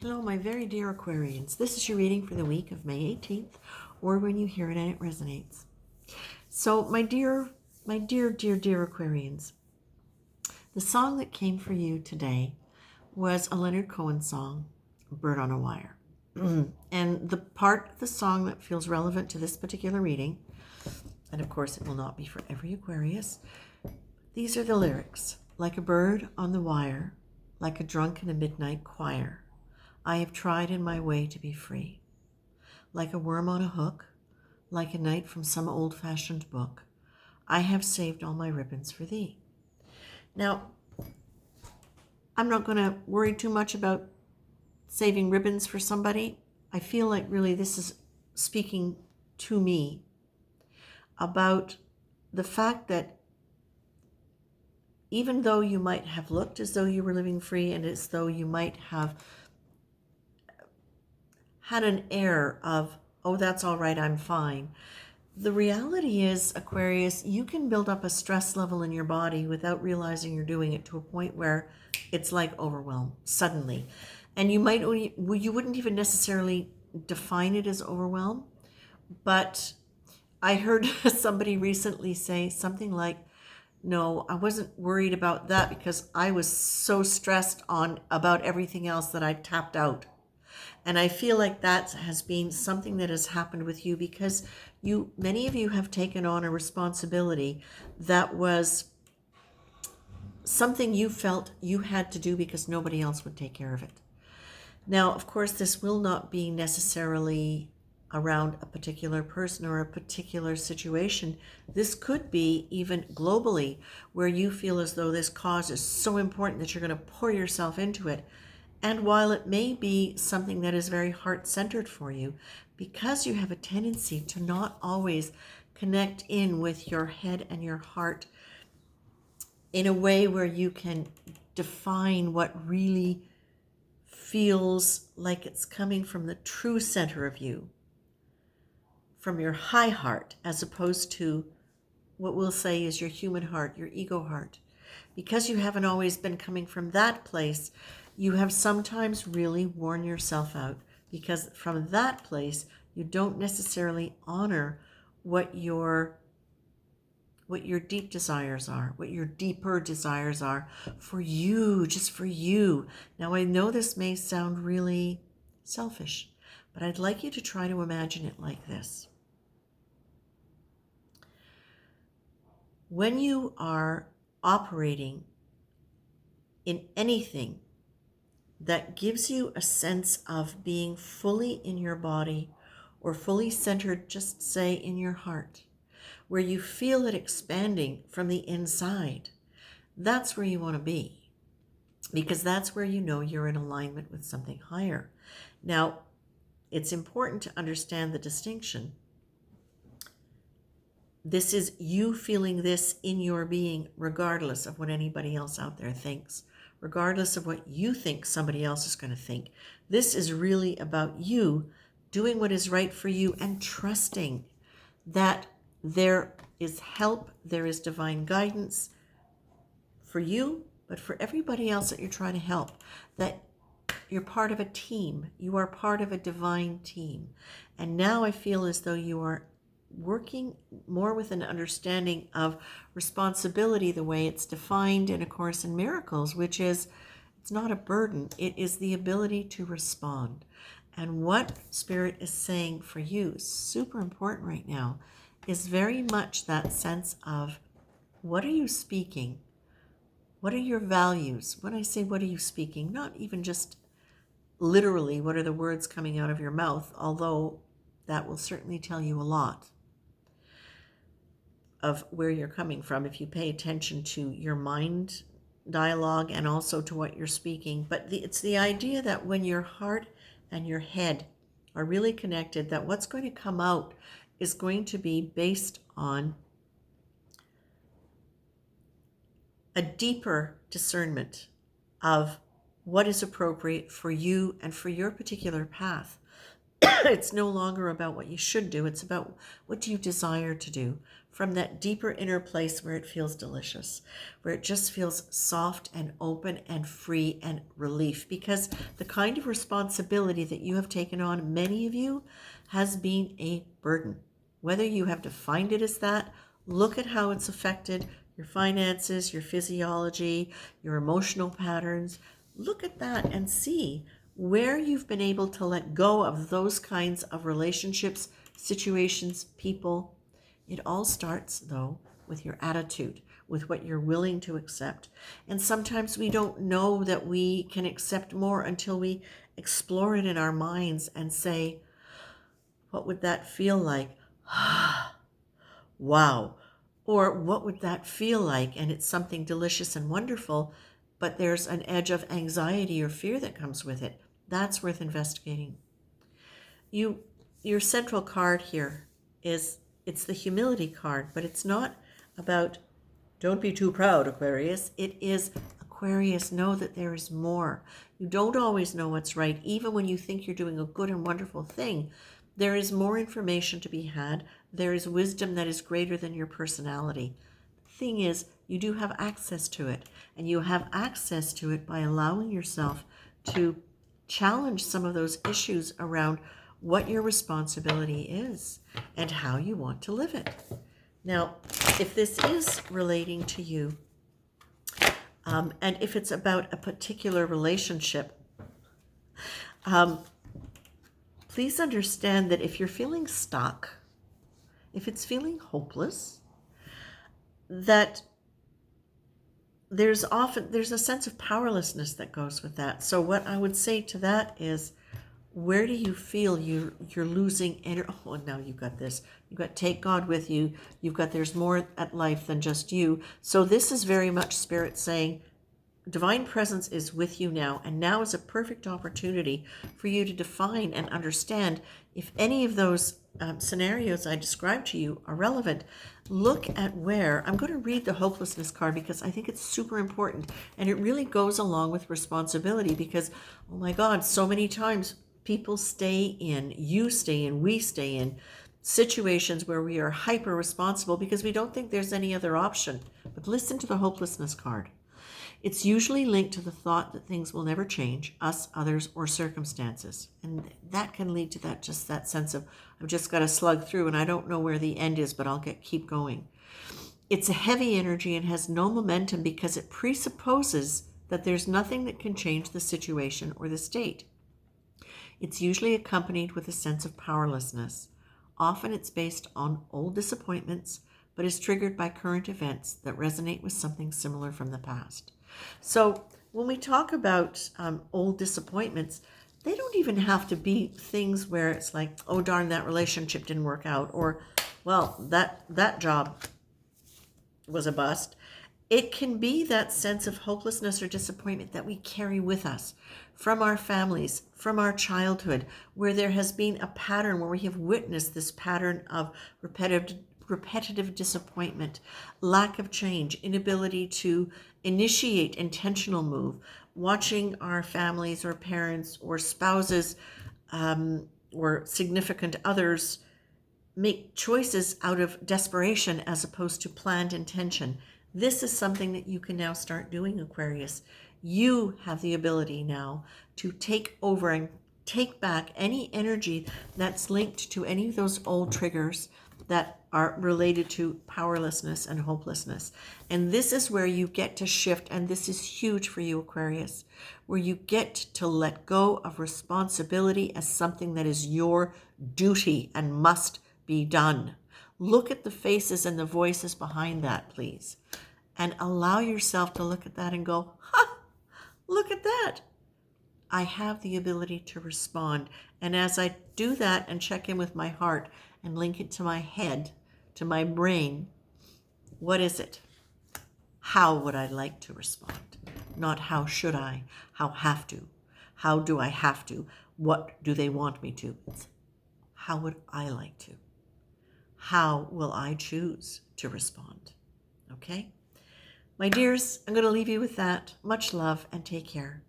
Hello, my very dear Aquarians. This is your reading for the week of May 18th, or when you hear it and it resonates. So, my dear Aquarians, the song that came for you today was a Leonard Cohen song, Bird on a Wire. And the part of the song that feels relevant to this particular reading, and of course it will not be for every Aquarius, these are the lyrics. Like a bird on the wire, like a drunk in a midnight choir, I have tried in my way to be free. Like a worm on a hook, like a knight from some old-fashioned book, I have saved all my ribbons for thee. Now, I'm not going to worry too much about saving ribbons for somebody. I feel like really this is speaking to me about the fact that even though you might have looked as though you were living free and as though you might have had an air of, oh, that's all right, I'm fine. The reality is, Aquarius, you can build up a stress level in your body without realizing you're doing it to a point where it's like overwhelm suddenly. And you wouldn't even necessarily define it as overwhelm, but I heard somebody recently say something like, no, I wasn't worried about that because I was so stressed on about everything else that I tapped out. And I feel like that has been something that has happened with you because many of you have taken on a responsibility that was something you felt you had to do because nobody else would take care of it. Now, of course, this will not be necessarily around a particular person or a particular situation. This could be even globally, where you feel as though this cause is so important that you're going to pour yourself into it. And while it may be something that is very heart-centered for you, because you have a tendency to not always connect in with your head and your heart in a way where you can define what really feels like it's coming from the true center of you, from your high heart, as opposed to what we'll say is your human heart, your ego heart. Because you haven't always been coming from that place, you have sometimes really worn yourself out, because from that place, you don't necessarily honor what your deep desires are, what your deeper desires are for you, just for you. Now, I know this may sound really selfish, but I'd like you to try to imagine it like this. When you are operating in anything that gives you a sense of being fully in your body or fully centered, just say in your heart, where you feel it expanding from the inside, that's where you want to be, because that's where you know you're in alignment with something higher. Now, it's important to understand the distinction. This is you feeling this in your being, regardless of what anybody else out there thinks, regardless of what you think somebody else is going to think. This is really about you doing what is right for you and trusting that there is help, there is divine guidance for you, but for everybody else that you're trying to help, that you're part of a team. You are part of a divine team. And now I feel as though you are working more with an understanding of responsibility, the way it's defined in A Course in Miracles, which is, it's not a burden, it is the ability to respond. And what Spirit is saying for you, super important right now, is very much that sense of, what are you speaking? What are your values? When I say what are you speaking, not even just literally what are the words coming out of your mouth, although that will certainly tell you a lot of where you're coming from if you pay attention to your mind dialogue and also to what you're speaking. But it's the idea that when your heart and your head are really connected, that what's going to come out is going to be based on a deeper discernment of what is appropriate for you and for your particular path. It's no longer about what you should do. It's about what do you desire to do from that deeper inner place where it feels delicious, where it just feels soft and open and free and relief. Because the kind of responsibility that you have taken on, many of you, has been a burden. Whether you have defined it as that, look at how it's affected your finances, your physiology, your emotional patterns. Look at that and see where you've been able to let go of those kinds of relationships, situations, people. It all starts, though, with your attitude, with what you're willing to accept. And sometimes we don't know that we can accept more until we explore it in our minds and say, what would that feel like? Wow. Or what would that feel like? And it's something delicious and wonderful, but there's an edge of anxiety or fear that comes with it. That's worth investigating. Your central card here it's the humility card, but it's not about don't be too proud, Aquarius. It is Aquarius, know that there is more. You don't always know what's right, even when you think you're doing a good and wonderful thing. There is more information to be had. There is wisdom that is greater than your personality. The thing is, you do have access to it, and you have access to it by allowing yourself to challenge some of those issues around what your responsibility is and how you want to live it. Now, if this is relating to you, and if it's about a particular relationship, please understand that if you're feeling stuck, if it's feeling hopeless, that there's a sense of powerlessness that goes with that. So what I would say to that is, where do you feel you're losing energy? Oh, now you've got this. You've got take God with you. You've got there's more at life than just you. So this is very much Spirit saying, Divine Presence is with you now, and now is a perfect opportunity for you to define and understand if any of those scenarios I described to you are relevant. Look at where, I'm going to read the hopelessness card because I think it's super important, and it really goes along with responsibility because, oh my God, so many times people stay in, you stay in, we stay in situations where we are hyper responsible because we don't think there's any other option. But listen to the hopelessness card. It's usually linked to the thought that things will never change, us, others, or circumstances. And that can lead to that sense of, I've just got to slug through and I don't know where the end is, but I'll keep going. It's a heavy energy and has no momentum because it presupposes that there's nothing that can change the situation or the state. It's usually accompanied with a sense of powerlessness. Often it's based on old disappointments, but is triggered by current events that resonate with something similar from the past. So when we talk about old disappointments, they don't even have to be things where it's like, oh darn, that relationship didn't work out, or well, that job was a bust. It can be that sense of hopelessness or disappointment that we carry with us from our families, from our childhood, where there has been a pattern, where we have witnessed this pattern of repetitive disappointment, lack of change, inability to initiate intentional move, watching our families or parents or spouses or significant others make choices out of desperation as opposed to planned intention. This is something that you can now start doing, Aquarius. You have the ability now to take over and take back any energy that's linked to any of those old triggers that are related to powerlessness and hopelessness. And this is where you get to shift, and this is huge for you, Aquarius, where you get to let go of responsibility as something that is your duty and must be done. Look at the faces and the voices behind that, please, and allow yourself to look at that and go, ha, look at that. I have the ability to respond. And as I do that and check in with my heart and link it to my head, to my brain, what is it? How would I like to respond? Not how should I, how have to. How do I have to? What do they want me to? It's how would I like to? How will I choose to respond? Okay? My dears, I'm going to leave you with that. Much love and take care.